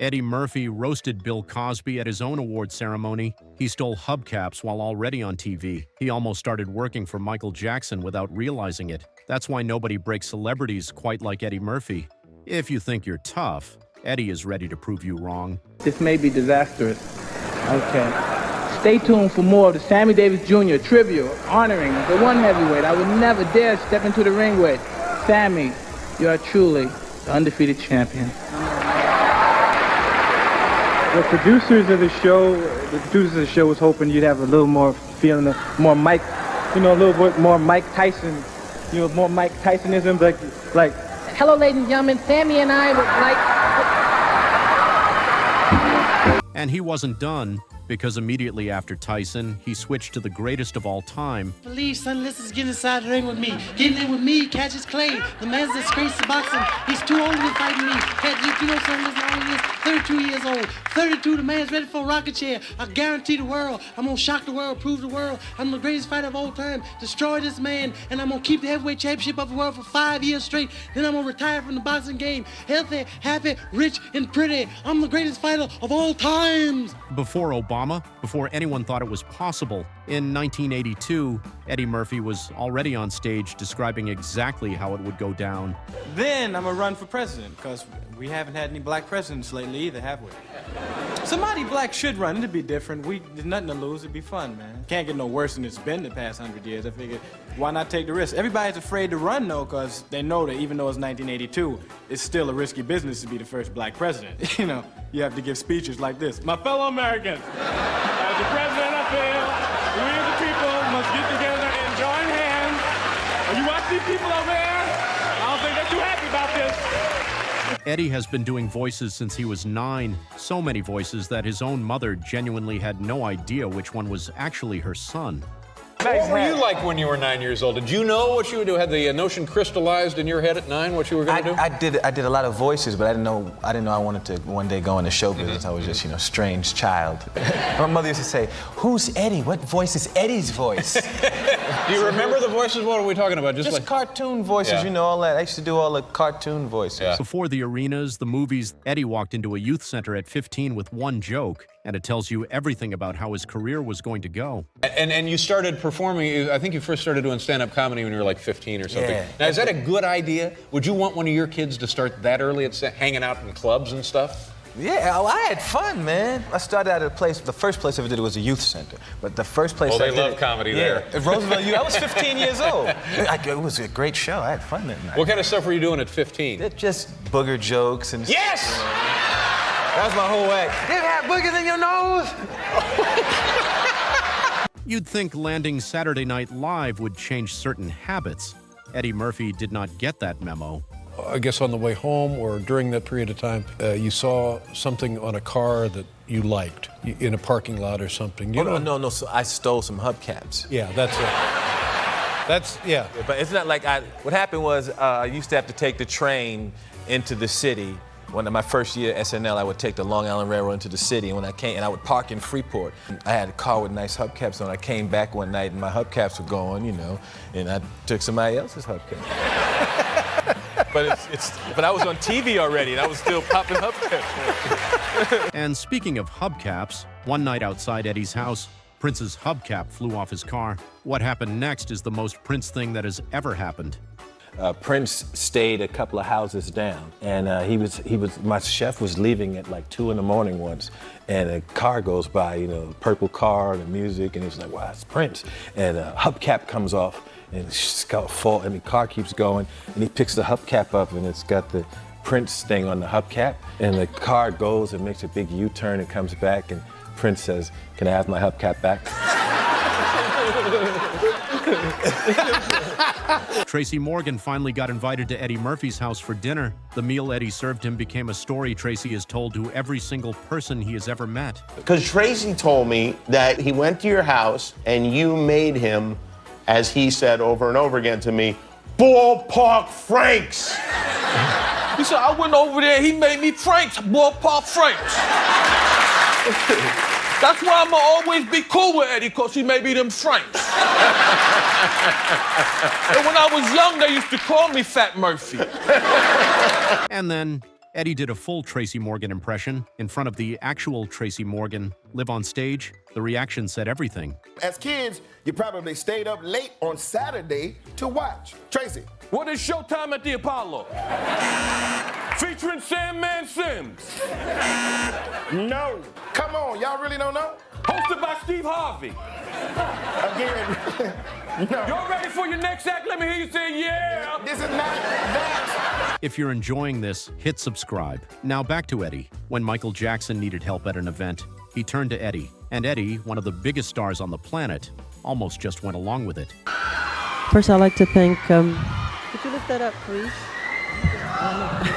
Eddie Murphy roasted Bill Cosby at his own award ceremony. He stole hubcaps while already on TV. He almost started working for Michael Jackson without realizing it. That's why nobody breaks celebrities quite like Eddie Murphy. If you think you're tough, Eddie is ready to prove you wrong. This may be disastrous. Okay. Stay tuned for more of the Sammy Davis Jr. tribute honoring the one heavyweight I would never dare step into the ring with. Sammy, you are truly the undefeated champion. The producers of the show was hoping you'd have a little more feeling of more Mike, a little bit more Mike Tyson, more Mike Tysonism, like. Hello, ladies and gentlemen, Sammy and I would like... And he wasn't done, because immediately after Tyson, he switched to the greatest of all time. Please, son, let's get inside the ring with me. Getting in with me, catches Clay. The man's disgraced to boxing. He's too old to be fighting me. Son, listen, all he is 32 years old. 32, the man's ready for a rocket chair. I guarantee the world. I'm going to shock the world, prove the world. I'm the greatest fighter of all time. Destroy this man, and I'm going to keep the heavyweight championship of the world for 5 years straight. Then I'm going to retire from the boxing game. Healthy, happy, rich, and pretty. I'm the greatest fighter of all times. Before Obama, before anyone thought it was possible, in 1982, Eddie Murphy was already on stage describing exactly how it would go down. Then I'm gonna run for president, because we haven't had any black presidents lately either, have we? Somebody black should run. It'd be different. There's nothing to lose. It'd be fun, man. Can't get no worse than it's been the past 100 years. I figured, why not take the risk? Everybody's afraid to run, though, because they know that even though it's 1982, it's still a risky business to be the first black president. You have to give speeches like this. My fellow Americans, as the president, I feel we the people must get together and join hands. You watch these people over there? I don't think they're too happy about this. Eddie has been doing voices since he was 9, so many voices that his own mother genuinely had no idea which one was actually her son. What were you like when you were 9 years old? Did you know what you would do? Had the notion crystallized in your head at 9 what you were going to do? I did a lot of voices, but I didn't know I wanted to one day go into show business. I was just, a strange child. My mother used to say, "Who's Eddie? What voice is Eddie's voice?" Do you remember the voices? What are we talking about? Just like cartoon voices, all that. I used to do all the cartoon voices. Yeah. Before the arenas, the movies, Eddie walked into a youth center at 15 with one joke, and it tells you everything about how his career was going to go. And you started performing, I think you first started doing stand-up comedy when you were like 15 or something. Yeah. Now, is that a good idea? Would you want one of your kids to start that early at hanging out in clubs and stuff? Yeah, I had fun, man. I started out at a place, the first place I ever did was a youth center. But the first place they love comedy there. At Roosevelt Youth. I was 15 years old. It was a great show. I had fun that night. What kind of stuff were you doing at 15? Just booger jokes and... Yes! That was my whole act. You have boogers in your nose? You'd think landing Saturday Night Live would change certain habits. Eddie Murphy did not get that memo. I guess on the way home or during that period of time, you saw something on a car that you liked in a parking lot or something. No. So I stole some hubcaps. Yeah, that's it. Yeah. But it's not like what happened was I used to have to take the train into the city. When my first year at SNL, I would take the Long Island Railroad into the city, and I would park in Freeport. I had a car with nice hubcaps on. I came back one night, and my hubcaps were gone, and I took somebody else's hubcaps. But I was on TV already, and I was still popping hubcaps. And speaking of hubcaps, one night outside Eddie's house, Prince's hubcap flew off his car. What happened next is the most Prince thing that has ever happened. Prince stayed a couple of houses down, and my chef was leaving at like 2 in the morning once, and a car goes by, purple car, the music, and it's like, wow, it's Prince. And a hubcap comes off, and it's got fall, and the car keeps going, and he picks the hubcap up, and it's got the Prince thing on the hubcap, and the car goes and makes a big U-turn and comes back, and Prince says, "Can I have my hubcap back?" Tracy Morgan finally got invited to Eddie Murphy's house for dinner. The meal Eddie served him became a story Tracy has told to every single person he has ever met. Because Tracy told me that he went to your house and you made him, as he said over and over again to me, ballpark Franks. He said, I went over there, he made me Franks, ballpark Franks. That's why I'ma always be cool with Eddie, because he made me them Franks. And when I was young, they used to call me Fat Murphy. And then Eddie did a full Tracy Morgan impression in front of the actual Tracy Morgan live on stage. The reaction said everything. As kids, you probably stayed up late on Saturday to watch. Tracy. What is Showtime at the Apollo? Featuring Sandman Sims. No. Come on, y'all really don't know? Hosted by Steve Harvey. Again, no. Y'all ready for your next act? Let me hear you say, yeah. This is not that. If you're enjoying this, hit subscribe. Now back to Eddie. When Michael Jackson needed help at an event, he turned to Eddie. And Eddie, one of the biggest stars on the planet, almost just went along with it. First, I'd like to thank... Could you lift that up, please? I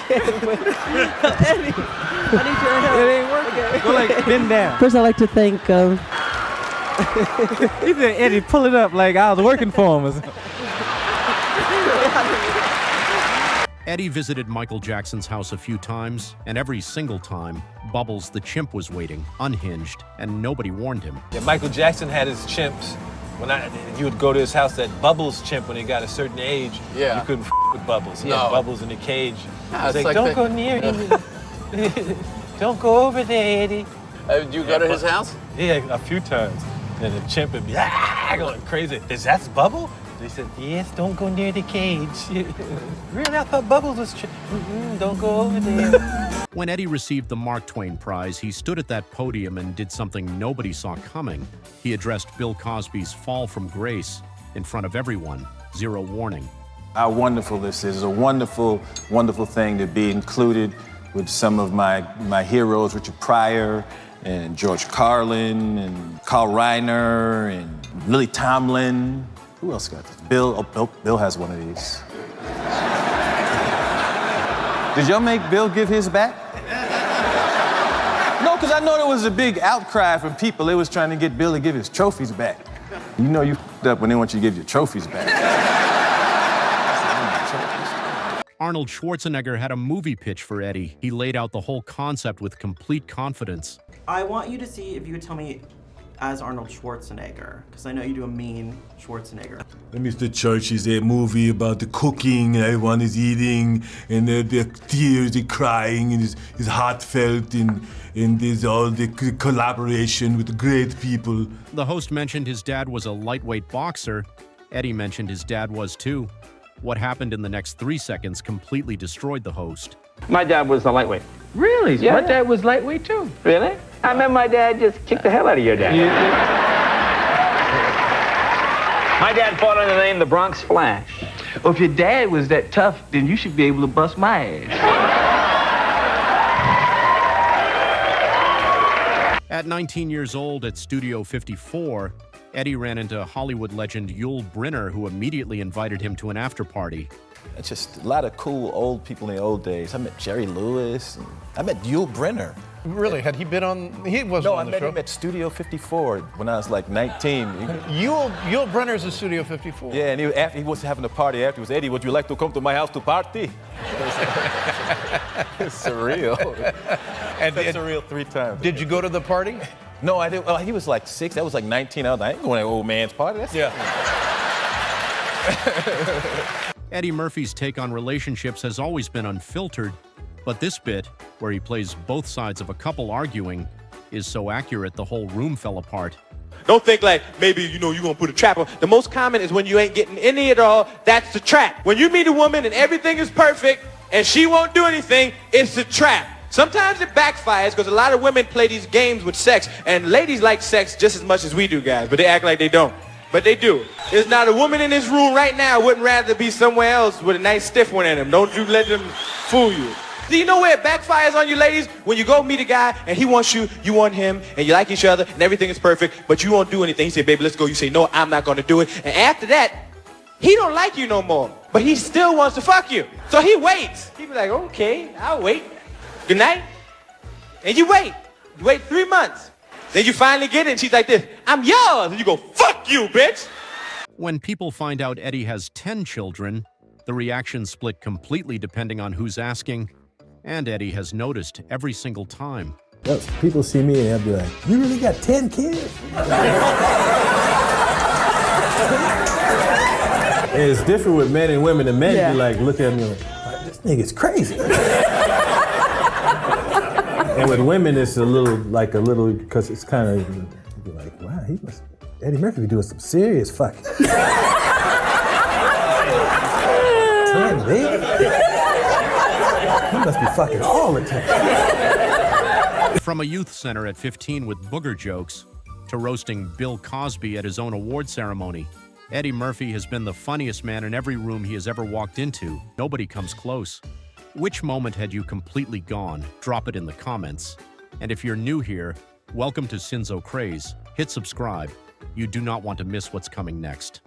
can't wait. Eddie, I need your help. It ain't working. Okay. Go like bend down. First, I'd like to thank... He said, Eddie, pull it up like I was working for him. Eddie visited Michael Jackson's house a few times, and every single time, Bubbles the chimp was waiting, unhinged, and nobody warned him. Yeah, Michael Jackson had his chimps. You would go to his house, that Bubbles chimp, when he got a certain age, you couldn't with Bubbles. He had Bubbles in the cage. He was like, don't go near him. Don't go over there, Eddie. Did you go to his house? Yeah, a few times. And the chimp would be going crazy. Is that Bubble? They said, yes, don't go near the cage. Really? I thought Bubbles was don't go over there. When Eddie received the Mark Twain Prize, he stood at that podium and did something nobody saw coming. He addressed Bill Cosby's fall from grace in front of everyone, zero warning. How wonderful this is. A wonderful, wonderful thing to be included with some of my heroes, Richard Pryor and George Carlin and Carl Reiner and Lily Tomlin. Who else got this? Bill has one of these. Did y'all make Bill give his back? No, because I know there was a big outcry from people. They was trying to get Bill to give his trophies back. You know you f***ed up when they want you to give your trophies back. Arnold Schwarzenegger had a movie pitch for Eddie. He laid out the whole concept with complete confidence. I want you to see if you would tell me as Arnold Schwarzenegger, because I know you do a mean Schwarzenegger. Mr. Church is a movie about the cooking, everyone is eating, and the tears, the crying, and it's heartfelt, and there's all the collaboration with great people. The host mentioned his dad was a lightweight boxer. Eddie mentioned his dad was too. What happened in the next 3 seconds completely destroyed the host. My dad was a lightweight. Really? Yeah. My dad was lightweight too. Really? I remember my dad just kicked the hell out of your dad. My dad fought under the name the Bronx Flash. Well, if your dad was that tough, then you should be able to bust my ass. At 19 years old at Studio 54, Eddie ran into Hollywood legend Yule Briner, who immediately invited him to an after-party. It's just a lot of cool old people in the old days. I met Jerry Lewis. And I met Yule Briner. Really? Had he been on? He wasn't on the show? No, I met him at Studio 54 when I was like 19. Yule Brenner's at Studio 54. Yeah, and he was having a party afterwards. Eddie, would you like to come to my house to party? It's surreal. And it's surreal 3 times. Did you go to the party? No, I didn't. Well, he was like 6. That was like 19. I was like, I ain't going to an old man's party. Eddie Murphy's take on relationships has always been unfiltered, but this bit, where he plays both sides of a couple arguing, is so accurate the whole room fell apart. Don't think like maybe, you're gonna put a trap on. The most common is when you ain't getting any at all, that's the trap. When you meet a woman and everything is perfect and she won't do anything, it's the trap. Sometimes it backfires because a lot of women play these games with sex, and ladies like sex just as much as we do, guys, but they act like they don't. But they do. There's not a woman in this room right now wouldn't rather be somewhere else with a nice stiff one in them. Don't you let them fool you. Do you know where it backfires on you ladies? When you go meet a guy and he wants you, you want him, and you like each other, and everything is perfect, but you won't do anything. He say, baby, let's go. You say, no, I'm not gonna do it. And after that, he don't like you no more, but he still wants to fuck you. So he waits. He be like, okay, I'll wait. Good night. And you wait. You wait 3 months. Then you finally get it, and she's like this, I'm yours. And you go, fuck you, bitch. When people find out Eddie has 10 children, the reaction split completely depending on who's asking, and Eddie has noticed every single time. People see me and they'll be like, you really got 10 kids? It's different with men and women. The men be like, look at me like, nigga's crazy. And with women, it's a little, because it's kind of like, wow, Eddie Murphy be doing some serious fucking. Damn, baby. He must be fucking all the time. From a youth center at 15 with booger jokes to roasting Bill Cosby at his own award ceremony, Eddie Murphy has been the funniest man in every room he has ever walked into. Nobody comes close. Which moment had you completely gone? Drop it in the comments. And if you're new here, welcome to Sinzo Craze. Hit subscribe. You do not want to miss what's coming next.